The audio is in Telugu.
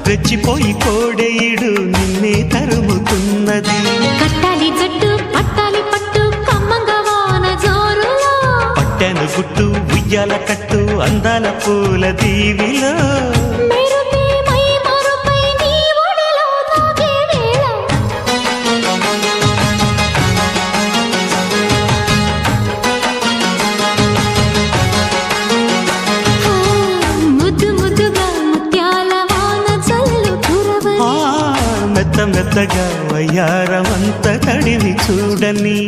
రెచ్చిపోయి కోడేయుడు నిన్నే తరుముతున్నది. కట్టాలి జట్టు పట్టాలి పట్టు కమ్మంగా వాన జోరులో, పట్టెను గుట్టు ఉయ్యాల కట్టు అందాల పూల దీవిలో, మెరుపే మై మరుపై నీ ఒడిలో తాగే వేళ, ముద్దు ముద్దుగా ముత్యాల వాన జల్లు కురవని, మెత్త మెత్తగా వయ్యారమంత తడివి చూడని.